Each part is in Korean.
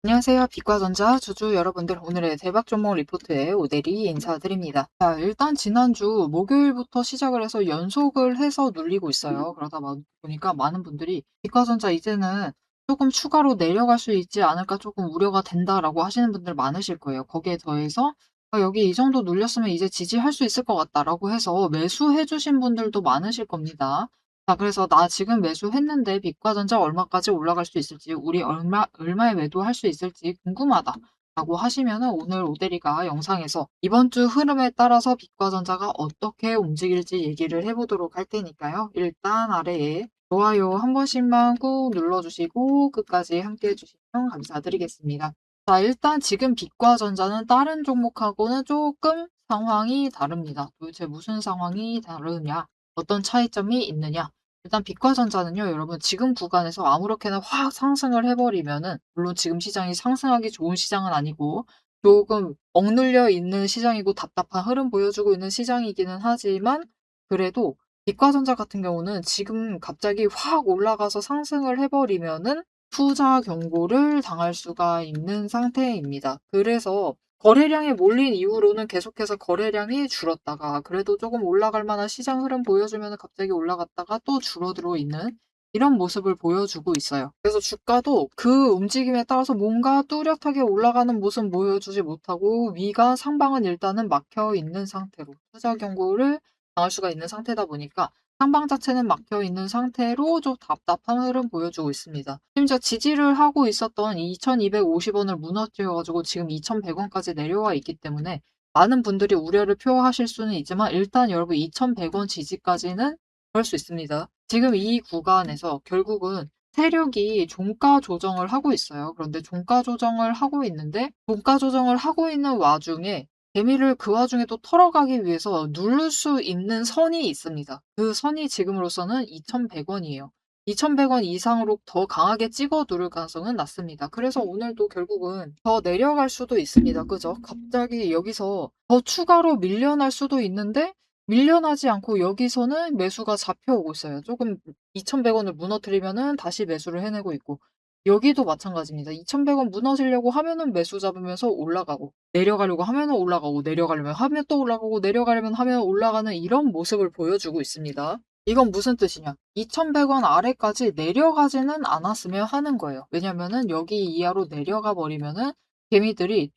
안녕하세요. 빛과전자 주주 여러분들, 오늘의 대박 종목 리포트에 오대리 인사드립니다. 자, 일단 지난주 목요일부터 시작을 해서 연속을 해서 눌리고 있어요. 그러다 보니까 많은 분들이 빛과전자 이제는 조금 추가로 내려갈 수 있지 않을까, 조금 우려가 된다라고 하시는 분들 많으실 거예요. 거기에 더해서 여기 이 정도 눌렸으면 이제 지지할 수 있을 것 같다라고 해서 매수해 주신 분들도 많으실 겁니다. 자, 그래서 "나 지금 매수했는데 빛과전자 얼마까지 올라갈 수 있을지, 우리 얼마에 매도할 수 있을지 궁금하다."라고 하시면은, 오늘 오대리가 영상에서 이번 주 흐름에 따라서 빛과전자가 어떻게 움직일지 얘기를 해 보도록 할 테니까요. 일단 아래에 좋아요 한 번씩만 꾹 눌러 주시고 끝까지 함께 해 주시면 감사드리겠습니다. 자, 일단 지금 빛과전자는 다른 종목하고는 조금 상황이 다릅니다. 도대체 무슨 상황이 다르냐? 어떤 차이점이 있느냐? 일단 빛과전자는요, 여러분, 지금 구간에서 아무렇게나 확 상승을 해 버리면은, 물론 지금 시장이 상승하기 좋은 시장은 아니고 조금 억눌려 있는 시장이고 답답한 흐름 보여주고 있는 시장이기는 하지만, 그래도 빛과전자 같은 경우는 지금 갑자기 확 올라가서 상승을 해 버리면은 투자 경고를 당할 수가 있는 상태입니다. 그래서 거래량이 몰린 이후로는 계속해서 거래량이 줄었다가 그래도 조금 올라갈 만한 시장 흐름 보여주면 갑자기 올라갔다가 또 줄어들고 있는 이런 모습을 보여주고 있어요. 그래서 주가도 그 움직임에 따라서 뭔가 뚜렷하게 올라가는 모습 보여주지 못하고 위가 상방은 일단은 막혀 있는 상태로 투자 경고를 당할 수가 있는 상태다 보니까, 상방 자체는 막혀 있는 상태로 좀 답답한 흐름 보여주고 있습니다. 심지어 지지를 하고 있었던 2,250 원을 무너뜨려 가지고 지금 2,100 원까지 내려와 있기 때문에 많은 분들이 우려를 표하실 수는 있지만, 일단 여러분 2,100원 지지까지는 그럴 수 있습니다. 지금 이 구간에서 결국은 세력이 종가 조정을 하고 있어요. 그런데 종가 조정을 하고 있는데, 종가 조정을 하고 있는 와중에 재미를 그 와중에 또 털어가기 위해서 누를 수 있는 선이 있습니다. 그 선이 지금으로서는 2,100 원이에요. 2,100원 이상으로 더 강하게 찍어 누를 가능성은 낮습니다. 그래서 오늘도 결국은 더 내려갈 수도 있습니다. 그죠? 갑자기 여기서 더 추가로 밀려날 수도 있는데, 밀려나지 않고 여기서는 매수가 잡혀오고 있어요. 조금 2,100 원을 무너뜨리면은 다시 매수를 해내고 있고, 여기도 마찬가지입니다. 2,100원 무너지려고 하면은 매수 잡으면서 올라가고, 내려가려고 하면은 올라가고, 내려가려면 하면 또 올라가고, 내려가려면 하면 올라가는 이런 모습을 보여주고 있습니다. 이건 무슨 뜻이냐? 2,100원 아래까지 내려가지는 않았으면 하는 거예요. 왜냐면은 여기 이하로 내려가 버리면은 개미들이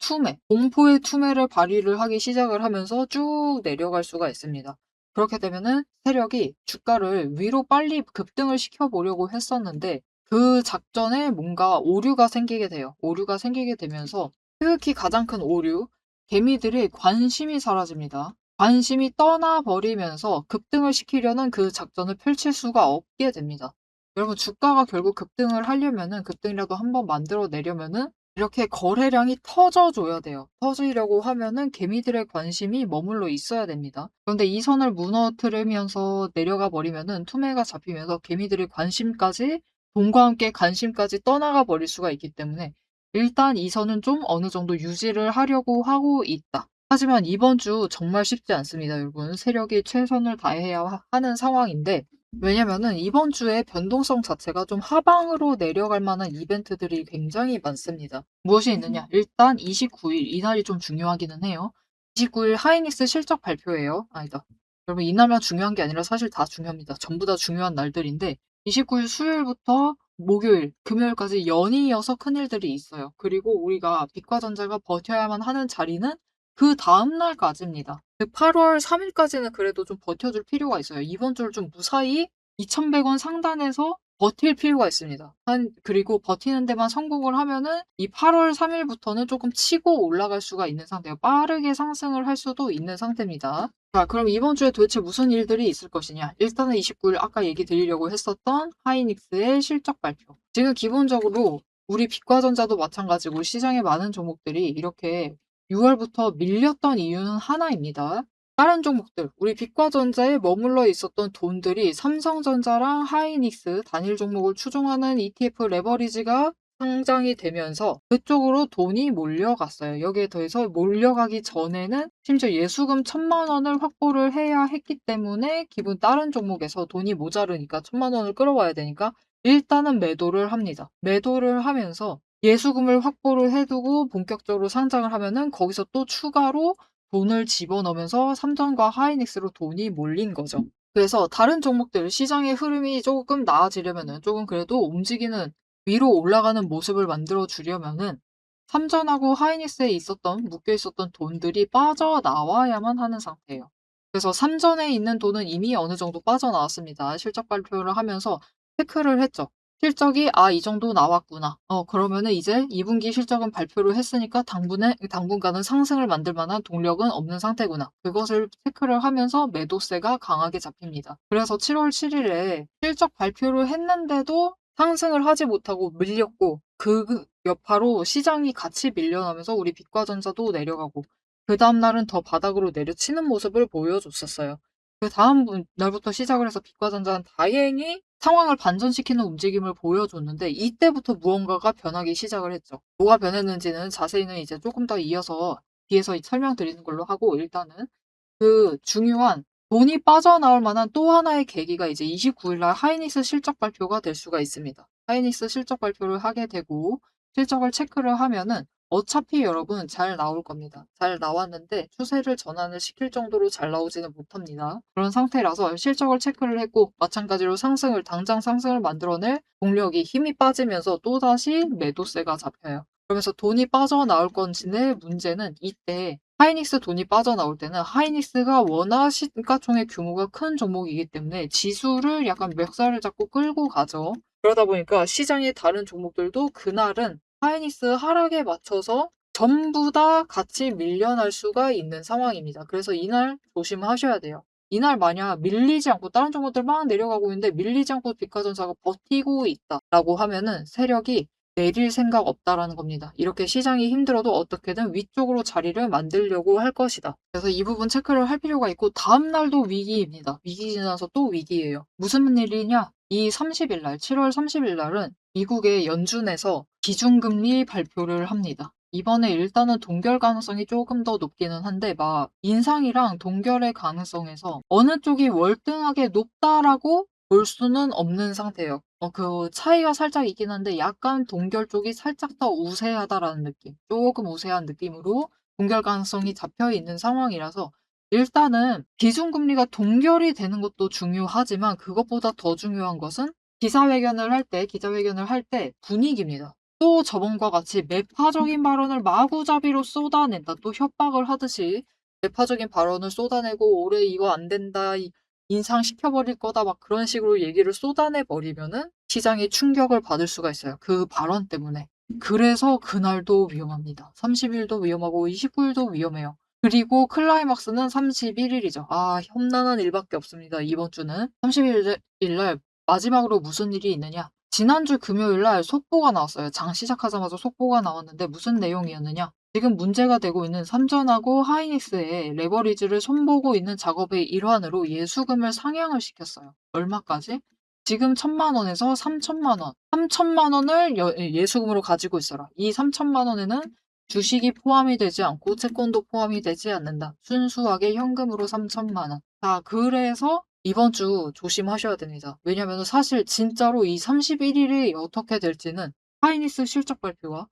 공포의 투매를 발휘를 하기 시작을 하면서 쭉 내려갈 수가 있습니다. 그렇게 되면은 세력이 주가를 위로 빨리 급등을 시켜보려고 했었는데, 그 작전에 뭔가 오류가 생기게 돼요. 오류가 생기게 되면서 특히 가장 큰 오류, 개미들의 관심이 사라집니다. 관심이 떠나버리면서 급등을 시키려는 그 작전을 펼칠 수가 없게 됩니다. 여러분, 주가가 결국 급등을 하려면은, 급등이라도 한번 만들어 내려면은 이렇게 거래량이 터져줘야 돼요. 터지려고 하면은 개미들의 관심이 머물러 있어야 됩니다. 그런데 이 선을 무너뜨리면서 내려가 버리면은 투매가 잡히면서 개미들의 관심까지, 돈과 함께 관심까지 떠나가 버릴 수가 있기 때문에, 일단 이 선은 좀 어느 정도 유지를 하려고 하고 있다. 하지만 이번 주 정말 쉽지 않습니다, 여러분. 세력이 최선을 다해야 하는 상황인데, 왜냐면은 이번 주에 변동성 자체가 좀 하방으로 내려갈 만한 이벤트들이 굉장히 많습니다. 무엇이 있느냐? 일단 29일, 이날이 좀 중요하기는 해요. 29일 하이닉스 실적 발표예요. 아니다. 여러분, 이날만 중요한 게 아니라 사실 다 중요합니다. 전부 다 중요한 날들인데, 29일 수요일부터 목요일, 금요일까지 연이어서 큰일들이 있어요. 그리고 우리가 빛과전자가 버텨야만 하는 자리는 그다음 날까지입니다. 즉 8월 3 일까지는 그래도 좀 버텨줄 필요가 있어요. 이번 주를 좀 무사히 2,100원 상단에서 버틸 필요가 있습니다. 그리고 버티는 데만 성공을 하면은 이 8월 3 일부터는 조금 치고 올라갈 수가 있는 상태예요. 빠르게 상승을 할 수도 있는 상태입니다. 자, 그럼 이번 주에 도대체 무슨 일들이 있을 것이냐? 일단은 29일 아까 얘기 드리려고 했었던 하이닉스의 실적 발표. 지금 기본적으로 우리 빛과전자도 마찬가지고 시장의 많은 종목들이 이렇게 6월부터 밀렸던 이유는 하나입니다. 다른 종목들, 우리 빛과전자에 머물러 있었던 돈들이 삼성전자랑 하이닉스 단일 종목을 추종하는 ETF 레버리지가 상장이 되면서 그쪽으로 돈이 몰려갔어요. 여기에 더해서 몰려가기 전에는 심지어 예수금 1,000만 원을 확보를 해야 했기 때문에, 기본 다른 종목에서 돈이 모자르니까 1,000만 원을 끌어와야 되니까 일단은 매도를 합니다. 매도를 하면서 예수금을 확보를 해 두고 본격적으로 상장을 하면은 거기서 또 추가로 돈을 집어넣으면서 삼성과 하이닉스로 돈이 몰린 거죠. 그래서 다른 종목들 시장의 흐름이 조금 나아지려면은 조금 그래도 움직이는 위로 올라가는 모습을 만들어 주려면은 삼전하고 하이닉스에 묶여 있었던 돈들이 빠져나와야만 하는 상태예요. 그래서 삼전에 있는 돈은 이미 어느 정도 빠져나왔습니다. 실적 발표를 하면서 체크를 했죠. 실적이 '아 이 정도 나왔구나. 그러면은 이제 2 분기 실적은 발표를 했으니까 당분간은 상승을 만들 만한 동력은 없는 상태구나.' 그것을 체크를 하면서 매도세가 강하게 잡힙니다. 그래서 7월 7 일에 실적 발표를 했는데도 상승을 하지 못하고 밀렸고 그 여파로 시장이 같이 밀려나면서 우리 빛과전자도 내려가고 그다음 날은 더 바닥으로 내려치는 모습을 보여줬었어요. 그다음 날부터 시작을 해서 빛과전자는 다행히 상황을 반전시키는 움직임을 보여줬는데 이때부터 무언가가 변하기 시작을 했죠. 뭐가 변했는지는 자세히는 이제 조금 더 이어서 뒤에서 설명드리는 걸로 하고 일단은 그 중요한 돈이 빠져나올 만한 또 하나의 계기가 이제 29일 날 하이닉스 실적 발표가 될 수가 있습니다. 하이닉스 실적 발표를 하게 되고 실적을 체크를 하면은 어차피 여러분 잘 나올 겁니다. 잘 나왔는데 추세를 전환을 시킬 정도로 잘 나오지는 못합니다. 그런 상태라서 실적을 체크를 했고 마찬가지로 당장 상승을 만들어낼 동력이 힘이 빠지면서 또다시 매도세가 잡혀요. 그러면서 돈이 빠져나올 건지의 문제는 이때 하이닉스 돈이 빠져나올 때는 하이닉스가 워낙 시가총액 규모가 큰 종목이기 때문에 지수를 약간 멱살을 잡고 끌고 가죠. 그러다 보니까 시장의 다른 종목들도 그날은 하이닉스 하락에 맞춰서 전부 다 같이 밀려날 수가 있는 상황입니다. 그래서 이날 조심하셔야 돼요. 이날 만약 밀리지 않고 다른 종목들 막 내려가고 있는데 밀리지 않고 비과전자가 버티고 있다라고 하면은 세력이 내릴 생각 없다라는 겁니다. 이렇게 시장이 힘들어도 어떻게든 위쪽으로 자리를 만들려고 할 것이다. 그래서 이 부분 체크를 할 필요가 있고 다음 날도 위기입니다. 위기 지나서 또 위기예요. 무슨 일이냐? 이 30일 날, 7월 30일 날은 미국의 연준에서 기준금리 발표를 합니다. 이번에 일단은 동결 가능성이 조금 더 높기는 한데 막 인상이랑 동결의 가능성에서 어느 쪽이 월등하게 높다라고 볼 수는 없는 상태예요. 그 차이가 살짝 있긴 한데 약간 동결 쪽이 살짝 더 우세하다라는 느낌. 조금 우세한 느낌으로 동결 가능성이 잡혀 있는 상황이라서 일단은 기준금리가 동결이 되는 것도 중요하지만 그것보다 더 중요한 것은 기자회견을 할 때 분위기입니다. 또 저번과 같이 매파적인 발언을 마구잡이로 쏟아낸다. 또 협박을 하듯이 매파적인 발언을 쏟아내고 올해 이거 안 된다. 인상시켜버릴 거다 막 그런 식으로 얘기를 쏟아내 버리면은 시장이 충격을 받을 수가 있어요. 그 발언 때문에. 그래서 그날도 위험합니다. 30 일도 위험하고 29 일도 위험해요. 그리고 클라이막스는 31 일이죠. 아 험난한 일밖에 없습니다, 이번 주는. 31 일날 마지막으로 무슨 일이 있느냐. 지난주 금요일 날 속보가 나왔어요. 장 시작하자마자 속보가 나왔는데 무슨 내용이었느냐. 지금 문제가 되고 있는 삼전하고 하이닉스의 레버리지를 손보고 있는 작업의 일환으로 예수금을 상향을 시켰어요. 얼마까지? 지금 1,000만 원에서 3,000만 원. 3,000만 원을 예수금으로 가지고 있어라. 이 3,000만 원에는 주식이 포함이 되지 않고 채권도 포함이 되지 않는다. 순수하게 현금으로 3,000만 원. 자, 그래서 이번 주 조심하셔야 됩니다. 왜냐면 사실 진짜로 이 31 일이 어떻게 될지는 하이닉스 실적 발표와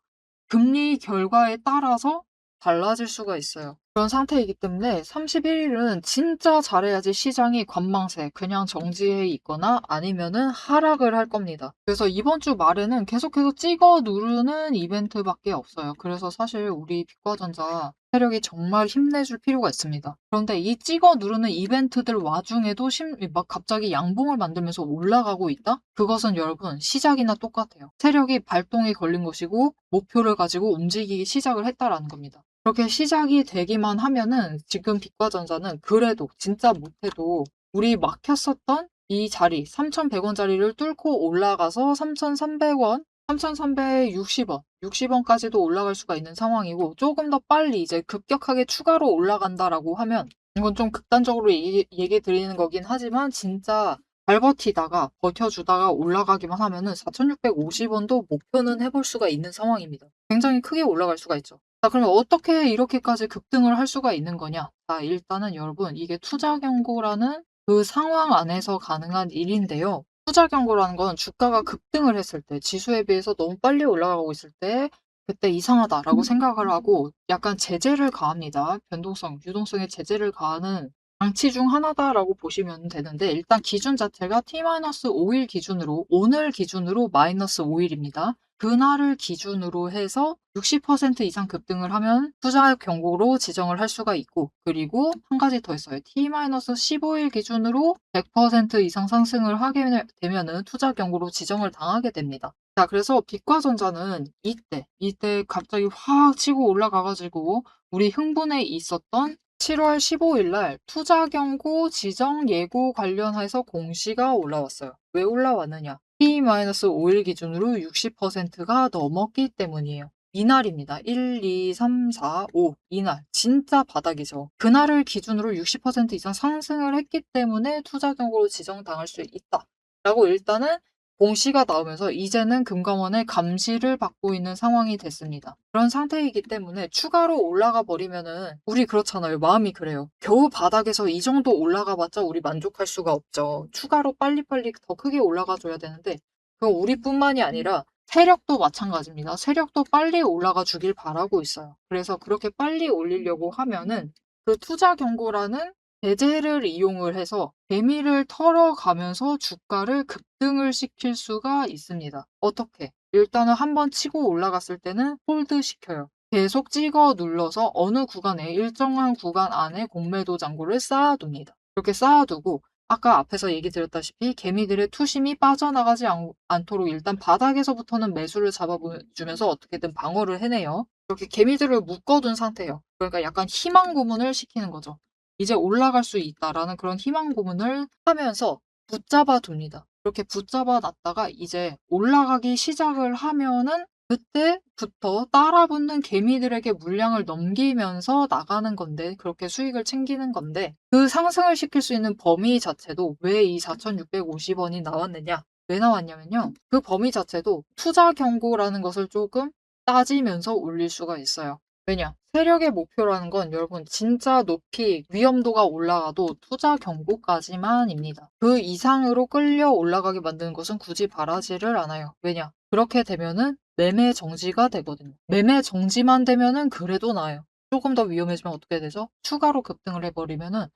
금리 결과에 따라서 달라질 수가 있어요. 그런 상태이기 때문에 31 일은 진짜 잘해야지 시장이 관망세, 그냥 정지해 있거나 아니면은 하락을 할 겁니다. 그래서 이번 주 말에는 계속해서 찍어 누르는 이벤트밖에 없어요. 그래서 사실 우리 빛과전자 세력이 정말 힘내줄 필요가 있습니다. 그런데 이 찍어 누르는 이벤트들 와중에도 막 갑자기 양봉을 만들면서 올라가고 있다? 그것은 여러분 시작이나 똑같아요. 세력이 발동이 걸린 것이고 목표를 가지고 움직이기 시작을 했다라는 겁니다. 그렇게 시작이 되기만 하면은 지금 빛과전자는 그래도 진짜 못해도 우리 막혔었던 이 자리 3,100원 자리를 뚫고 올라가서 3,300원 3,360원, 60원까지도 올라갈 수가 있는 상황이고 조금 더 빨리 이제 급격하게 추가로 올라간다라고 하면 이건 좀 극단적으로 얘기 드리는 거긴 하지만 진짜 잘 버텨주다가 올라가기만 하면은 4,650원도 목표는 해볼 수가 있는 상황입니다. 굉장히 크게 올라갈 수가 있죠. 자, 그러면 어떻게 이렇게까지 급등을 할 수가 있는 거냐? 자, 일단은 여러분 이게 투자 경고라는 그 상황 안에서 가능한 일인데요. 투자 경고라는 건 주가가 급등을 했을 때, 지수에 비해서 너무 빨리 올라가고 있을 때 그때 '이상하다.'라고 생각을 하고 약간 제재를 가합니다. 변동성, 유동성에 제재를 가하는 장치 중 하나다라고 보시면 되는데, 일단 기준 자체가 T-5일 기준으로, 오늘 기준으로 -5일입니다. 그날을 기준으로 해서 60% 이상 급등을 하면 투자 경고로 지정을 할 수가 있고, 그리고 한 가지 더 있어요. T-15일 기준으로 100% 이상 상승을 하게 되면은 투자 경고로 지정을 당하게 됩니다. 자, 그래서 빛과전자는 이때 갑자기 확 치고 올라가 가지고 우리 흥분해 있었던 7월 15일 날 투자 경고 지정 예고 관련해서 공시가 올라왔어요. 왜 올라왔느냐? T-5일 기준으로 60%가 넘었기 때문이에요. 이날입니다. 1, 2, 3, 4, 5 이날 진짜 바닥이죠. 그날을 기준으로 60% 이상 상승을 했기 때문에 투자 경고로 지정당할 수 있다라고 일단은 공시가 나오면서 이제는 금감원의 감시를 받고 있는 상황이 됐습니다. 그런 상태이기 때문에 추가로 올라가 버리면은 우리 그렇잖아요. 마음이 그래요. 겨우 바닥에서 이 정도 올라가 봤자 우리 만족할 수가 없죠. 추가로 빨리빨리 더 크게 올라가 줘야 되는데, 그건 우리뿐만이 아니라 세력도 마찬가지입니다. 세력도 빨리 올라가 주길 바라고 있어요. 그래서 그렇게 빨리 올리려고 하면은 그 투자 경고라는 제재를 이용을 해서 개미를 털어가면서 주가를 급등을 시킬 수가 있습니다. 어떻게? 일단은 한번 치고 올라갔을 때는 홀드 시켜요. 계속 찍어 눌러서 어느 구간에, 일정한 구간 안에 공매도 잔고를 쌓아둡니다. 그렇게 쌓아두고 아까 앞에서 얘기 드렸다시피 개미들의 투심이 빠져나가지 않도록 일단 바닥에서부터는 매수를 잡아주면서 어떻게든 방어를 해내요. 이렇게 개미들을 묶어둔 상태예요. 그러니까 약간 희망 고문을 시키는 거죠. 이제 올라갈 수 있다라는 그런 희망 고문을 하면서 붙잡아 둡니다. 그렇게 붙잡아 놨다가 이제 올라가기 시작을 하면은 그때부터 따라붙는 개미들에게 물량을 넘기면서 나가는 건데, 그렇게 수익을 챙기는 건데, 그 상승을 시킬 수 있는 범위 자체도 왜 이 4,650원이 나왔느냐? 왜 나왔냐면요. 그 범위 자체도 투자 경고라는 것을 조금 따지면서 올릴 수가 있어요. 왜냐? 세력의 목표라는 건 여러분 진짜 높이 위험도가 올라가도 투자 경고까지만입니다. 그 이상으로 끌려 올라가게 만드는 것은 굳이 바라지를 않아요. 왜냐? 그렇게 되면은 매매 정지가 되거든요. 매매 정지만 되면은 그래도 나아요. 조금 더 위험해지면 어떻게 되죠? 추가로 급등을 해버리면은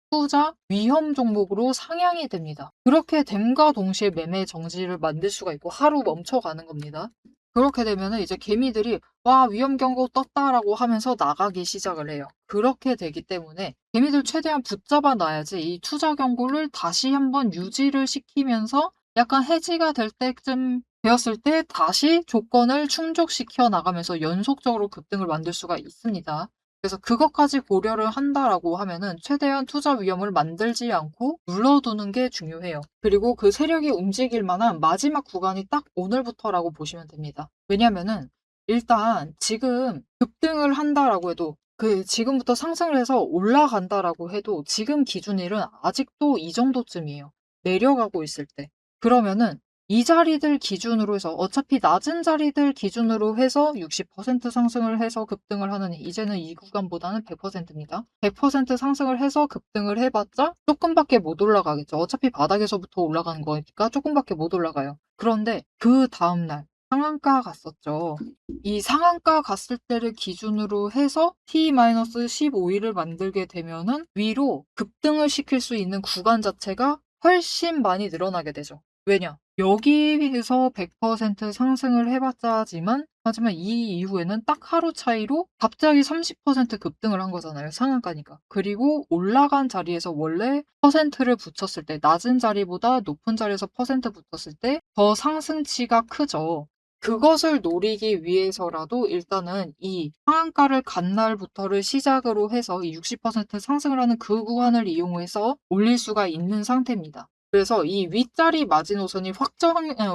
투자 위험 종목으로 상향이 됩니다. 그렇게 됨과 동시에 매매 정지를 만들 수가 있고 하루 멈춰가는 겁니다. 그렇게 되면은 이제 개미들이 와, 위험 경고 떴다라고 하면서 나가기 시작을 해요. 그렇게 되기 때문에 개미들 최대한 붙잡아 놔야지 이 투자 경고를 다시 한번 유지를 시키면서 약간 해지가 될 때쯤 되었을 때 다시 조건을 충족시켜 나가면서 연속적으로 급등을 만들 수가 있습니다. 그래서 그것까지 고려를 한다라고 하면은 최대한 투자 위험을 만들지 않고 눌러두는 게 중요해요. 그리고 그 세력이 움직일 만한 마지막 구간이 딱 오늘부터라고 보시면 됩니다. 왜냐면은 일단 지금 급등을 한다라고 해도, 그 지금부터 상승을 해서 올라간다라고 해도 지금 기준일은 아직도 이 정도쯤이에요. 내려가고 있을 때. 그러면은 이 자리들 기준으로 해서 어차피 낮은 자리들 기준으로 해서 60% 상승을 해서 급등을 하느니 이제는 이 구간보다는 100%입니다. 100% 상승을 해서 급등을 해봤자 조금밖에 못 올라가겠죠. 어차피 바닥에서부터 올라가는 거니까 조금밖에 못 올라가요. 그런데 그 다음날 상한가 갔었죠. 이 상한가 갔을 때를 기준으로 해서 T-15일을 만들게 되면은 위로 급등을 시킬 수 있는 구간 자체가 훨씬 많이 늘어나게 되죠. 왜냐? 여기에서 100% 상승을 해봤자지만, 하지만 이 이후에는 딱 하루 차이로 갑자기 30% 급등을 한 거잖아요. 상한가니까. 그리고 올라간 자리에서 원래 퍼센트를 붙였을 때, 낮은 자리보다 높은 자리에서 퍼센트 붙었을 때 더 상승치가 크죠. 그것을 노리기 위해서라도 일단은 이 상한가를 간 날부터를 시작으로 해서 이 60% 상승을 하는 그 구간을 이용해서 올릴 수가 있는 상태입니다. 그래서 이 윗자리 마지노선이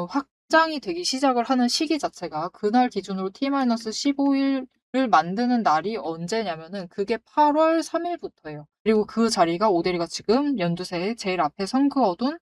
확장이 되기 시작을 하는 시기 자체가 그날 기준으로 T-15일을 만드는 날이 언제냐면은 그게 8월 3일부터예요. 그리고 그 자리가 오데리가 지금 연두색 제일 앞에 선 그어둔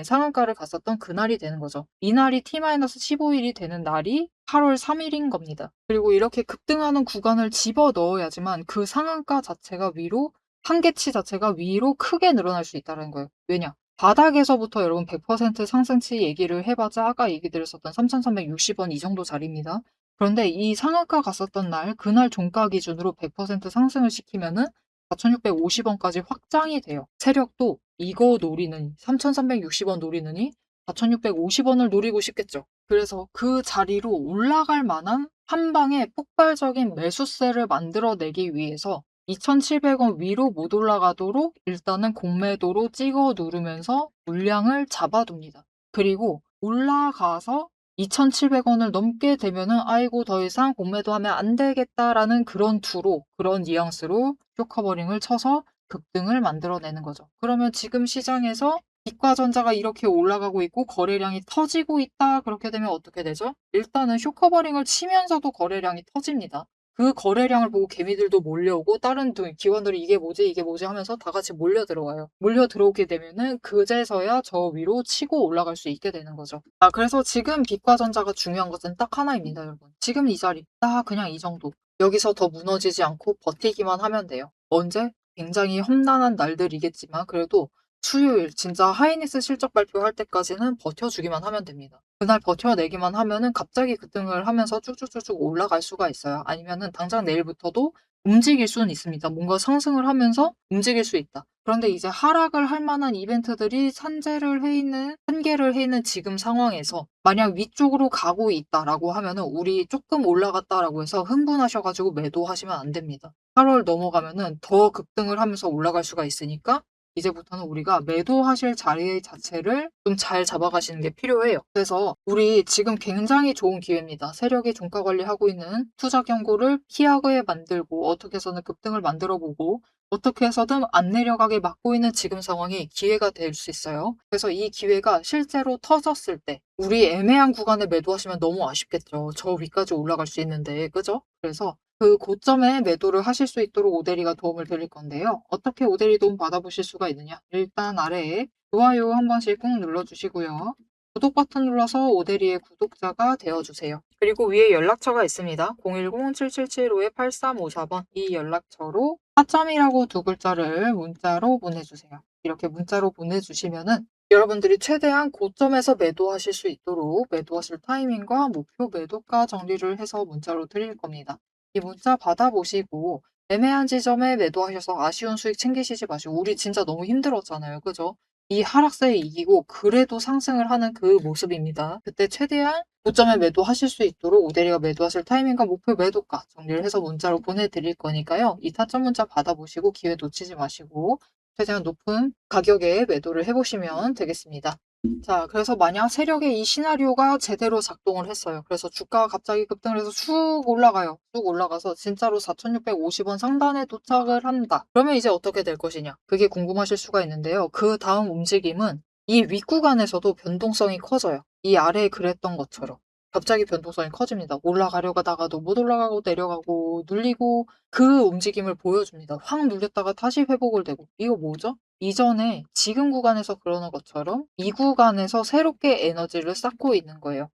상한가를 갔었던 그날이 되는 거죠. 이날이 T-15일이 되는 날이 8월 3일인 겁니다. 그리고 이렇게 급등하는 구간을 집어 넣어야지만 그 상한가 자체가 위로, 한계치 자체가 위로 크게 늘어날 수 있다는 거예요. 왜냐? 바닥에서부터 여러분 100% 상승치 얘기를 해봤자 아까 얘기 드렸었던 3,360원 이 정도 자리입니다. 그런데 이 상한가 갔었던 날, 그날 종가 기준으로 100% 상승을 시키면은 4,650원까지 확장이 돼요. 세력도 이거 노리는, 3,360원 노리느니 4,650원을 노리고 싶겠죠. 그래서 그 자리로 올라갈 만한 한 방에 폭발적인 매수세를 만들어내기 위해서 2,700원 위로 못 올라가도록 일단은 공매도로 찍어 누르면서 물량을 잡아둡니다. 그리고 올라가서 2,700원을 넘게 되면은 아이고 더 이상 공매도하면 안 되겠다라는 그런 투로, 그런 뉘앙스로 쇼커버링을 쳐서 급등을 만들어내는 거죠. 그러면 지금 시장에서 기과전자가 이렇게 올라가고 있고 거래량이 터지고 있다. 그렇게 되면 어떻게 되죠? 일단은 쇼커버링을 치면서도 거래량이 터집니다. 그 거래량을 보고 개미들도 몰려오고 다른 기관들이 이게 뭐지 이게 뭐지 하면서 다 같이 몰려 들어와요. 몰려 들어오게 되면은 그제서야 저 위로 치고 올라갈 수 있게 되는 거죠. 그래서 지금 빛과전자가 중요한 것은 딱 하나입니다, 여러분. 지금 이 자리 딱 그냥 이 정도. 여기서 더 무너지지 않고 버티기만 하면 돼요. 언제? 굉장히 험난한 날들이겠지만 그래도 수요일 진짜 하이닉스 실적 발표할 때까지는 버텨주기만 하면 됩니다. 그날 버텨내기만 하면은 갑자기 급등을 하면서 쭉쭉쭉쭉 올라갈 수가 있어요. 아니면은 당장 내일부터도 움직일 수는 있습니다. 뭔가 상승을 하면서 움직일 수 있다. 그런데 이제 하락을 할 만한 이벤트들이 산계를 해 있는 지금 상황에서 만약 위쪽으로 가고 있다라고 하면은 우리 조금 올라갔다라고 해서 흥분하셔가지고 매도하시면 안 됩니다. 8월 넘어가면은 더 급등을 하면서 올라갈 수가 있으니까 이제부터는 우리가 매도하실 자리 자체를 좀 잘 잡아가시는 게 필요해요. 그래서 우리 지금 굉장히 좋은 기회입니다. 세력이 종가 관리하고 있는 투자 경고를 피하게 만들고 어떻게 해서는 급등을 만들어 보고 어떻게 해서든 안 내려가게 막고 있는 지금 상황이 기회가 될 수 있어요. 그래서 이 기회가 실제로 터졌을 때 우리 애매한 구간에 매도하시면 너무 아쉽겠죠. 저 위까지 올라갈 수 있는데, 그죠? 그래서 그 고점에 매도를 하실 수 있도록 오대리가 도움을 드릴 건데요. 어떻게 오대리 도움 받아보실 수가 있느냐? 일단 아래에 좋아요 한 번씩 꾹 눌러주시고요. 구독 버튼 눌러서 오대리의 구독자가 되어주세요. 그리고 위에 연락처가 있습니다. 010-7775-8354번 이 연락처로 하점이라고 두 글자를 문자로 보내주세요. 이렇게 문자로 보내주시면은 여러분들이 최대한 고점에서 매도하실 수 있도록 매도하실 타이밍과 목표 매도가 정리를 해서 문자로 드릴 겁니다. 이 문자 받아보시고 애매한 지점에 매도하셔서 아쉬운 수익 챙기시지 마시고 우리 진짜 너무 힘들었잖아요. 그죠? 이 하락세에 이기고 그래도 상승을 하는 그 모습입니다. 그때 최대한 고점에 매도하실 수 있도록 오대리가 매도하실 타이밍과 목표 매도가 정리를 해서 문자로 보내드릴 거니까요. 이 타점 문자 받아보시고 기회 놓치지 마시고 최대한 높은 가격에 매도를 해보시면 되겠습니다. 자, 그래서 만약 세력의 이 시나리오가 제대로 작동을 했어요. 그래서 주가가 갑자기 급등을 해서 쑥 올라가요. 쑥 올라가서 진짜로 4,650원 상단에 도착을 한다. 그러면 이제 어떻게 될 것이냐? 그게 궁금하실 수가 있는데요. 그 다음 움직임은 이 윗구간에서도 변동성이 커져요. 이 아래에 그랬던 것처럼. 갑자기 변동성이 커집니다. 올라가려고 하다가도 못 올라가고 내려가고 눌리고 그 움직임을 보여줍니다. 확 눌렸다가 다시 회복을 되고. 이거 뭐죠? 이전에 지금 구간에서 그러는 것처럼 이 구간에서 새롭게 에너지를 쌓고 있는 거예요.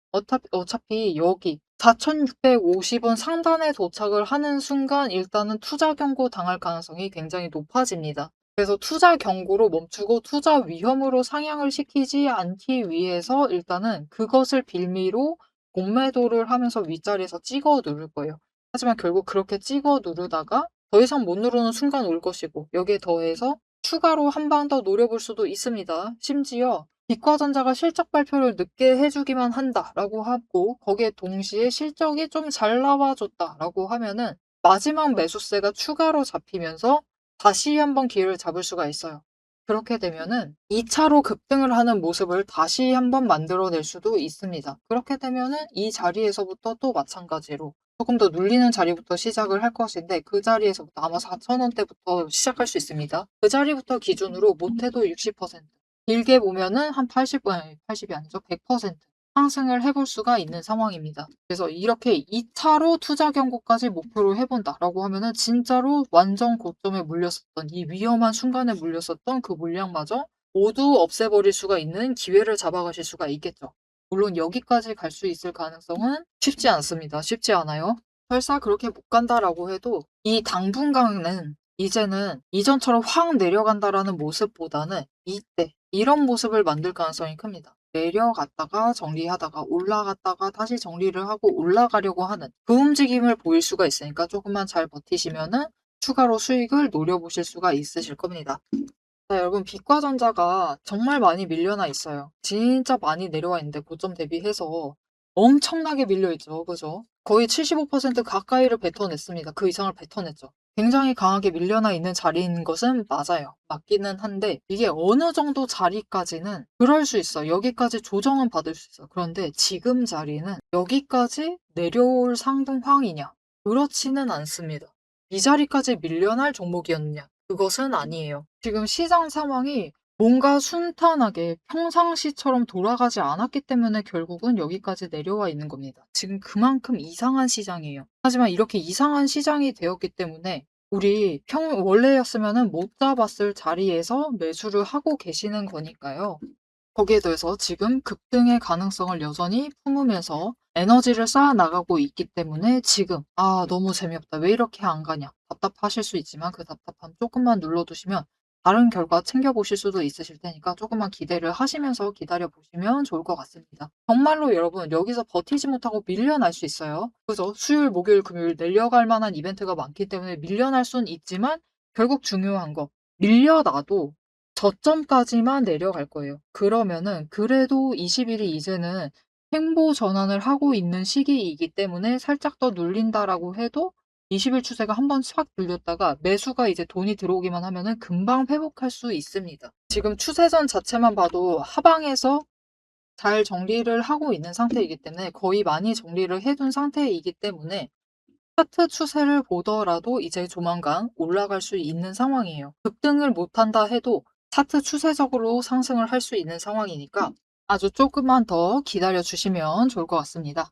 어차피 여기 4,650원 상단에 도착을 하는 순간 일단은 투자 경고 당할 가능성이 굉장히 높아집니다. 그래서 투자 경고로 멈추고 투자 위험으로 상향을 시키지 않기 위해서 일단은 그것을 빌미로 공매도를 하면서 윗자리에서 찍어 누를 거예요. 하지만 결국 그렇게 찍어 누르다가 더 이상 못 누르는 순간 올 것이고 여기에 더해서 추가로 한 방 더 노려볼 수도 있습니다. 심지어 빛과전자가 실적 발표를 늦게 해주기만 한다라고 하고 거기에 동시에 실적이 좀 잘 나와줬다라고 하면은 마지막 매수세가 추가로 잡히면서 다시 한번 기회를 잡을 수가 있어요. 그렇게 되면은 2차로 급등을 하는 모습을 다시 한번 만들어낼 수도 있습니다. 그렇게 되면은 이 자리에서부터 또 마찬가지로 조금 더 눌리는 자리부터 시작을 할 것인데 그 자리에서부터 아마 4,000원대부터 시작할 수 있습니다. 그 자리부터 기준으로 못해도 60%, 길게 보면은 한 80이 아니죠. 100% 상승을 해볼 수가 있는 상황입니다. 그래서 이렇게 2차로 투자 경고까지 목표로 해본다라고 하면은 진짜로 완전 고점에 물렸었던 이 위험한 순간에 물렸었던 그 물량마저 모두 없애버릴 수가 있는 기회를 잡아가실 수가 있겠죠. 물론 여기까지 갈 수 있을 가능성은 쉽지 않습니다. 쉽지 않아요. 설사 그렇게 못 간다라고 해도 이 당분간은 이제는 이전처럼 확 내려간다라는 모습보다는 이때 이런 모습을 만들 가능성이 큽니다. 내려갔다가 정리하다가 올라갔다가 다시 정리를 하고 올라가려고 하는 그 움직임을 보일 수가 있으니까 조금만 잘 버티시면은 추가로 수익을 노려보실 수가 있으실 겁니다. 자, 여러분, 비과전자가 정말 많이 밀려나 있어요. 진짜 많이 내려와 있는데 고점 대비해서 엄청나게 밀려 있죠. 그죠? 거의 75% 가까이를 뱉어냈습니다. 그 이상을 뱉어냈죠. 굉장히 강하게 밀려나 있는 자리인 것은 맞아요. 맞기는 한데 이게 어느 정도 자리까지는 그럴 수 있어. 여기까지 조정은 받을 수 있어. 그런데 지금 자리는 여기까지 내려올 상승황이냐? 그렇지는 않습니다. 이 자리까지 밀려날 종목이었느냐? 그것은 아니에요. 지금 시장 상황이 뭔가 순탄하게 평상시처럼 돌아가지 않았기 때문에 결국은 여기까지 내려와 있는 겁니다. 지금 그만큼 이상한 시장이에요. 하지만 이렇게 이상한 시장이 되었기 때문에 우리 원래였으면은 못 잡았을 자리에서 매수를 하고 계시는 거니까요. 거기에 더해서 지금 급등의 가능성을 여전히 품으면서 에너지를 쌓아 나가고 있기 때문에 지금 '아 너무 재미없다. 왜 이렇게 안 가냐.' 답답하실 수 있지만 그 답답함 조금만 눌러두시면 다른 결과 챙겨보실 수도 있으실 테니까 조금만 기대를 하시면서 기다려 보시면 좋을 것 같습니다. 정말로 여러분 여기서 버티지 못하고 밀려날 수 있어요. 그죠? 수요일, 목요일, 금요일 내려갈 만한 이벤트가 많기 때문에 밀려날 수는 있지만 결국 중요한 거 밀려나도 저점까지만 내려갈 거예요. 그러면은 그래도 20 일이 이제는 횡보 전환을 하고 있는 시기이기 때문에 살짝 더 눌린다라고 해도 20일 추세가 한번 싹 눌렸다가 매수가 이제 돈이 들어오기만 하면은 금방 회복할 수 있습니다. 지금 추세선 자체만 봐도 하방에서 잘 정리를 하고 있는 상태이기 때문에 거의 많이 정리를 해둔 상태이기 때문에 차트 추세를 보더라도 이제 조만간 올라갈 수 있는 상황이에요. 급등을 못한다 해도 차트 추세적으로 상승을 할 수 있는 상황이니까 아주 조금만 더 기다려 주시면 좋을 것 같습니다.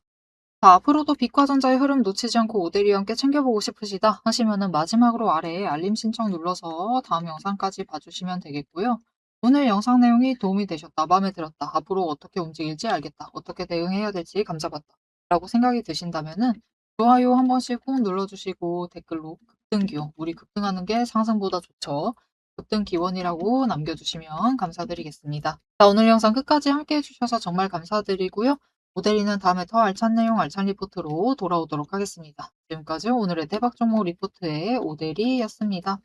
자, 앞으로도 빛과전자의 흐름 놓치지 않고 오데리와 함께 챙겨보고 싶으시다 하시면은 마지막으로 아래에 알림 신청 눌러서 다음 영상까지 봐주시면 되겠고요. 오늘 영상 내용이 도움이 되셨다, 마음에 들었다, 앞으로 어떻게 움직일지 알겠다, 어떻게 대응해야 될지 감잡았다 라고 생각이 드신다면은 좋아요 한 번씩 꼭 눌러주시고 댓글로 급등기원, 우리 급등하는 게 상승보다 좋죠. 급등 기원이라고 남겨주시면 감사드리겠습니다. 자, 오늘 영상 끝까지 함께 해주셔서 정말 감사드리고요. 오데리는 다음에 더 알찬 내용 알찬 리포트로 돌아오도록 하겠습니다. 지금까지 오늘의 대박 종목 리포트의 오데리였습니다.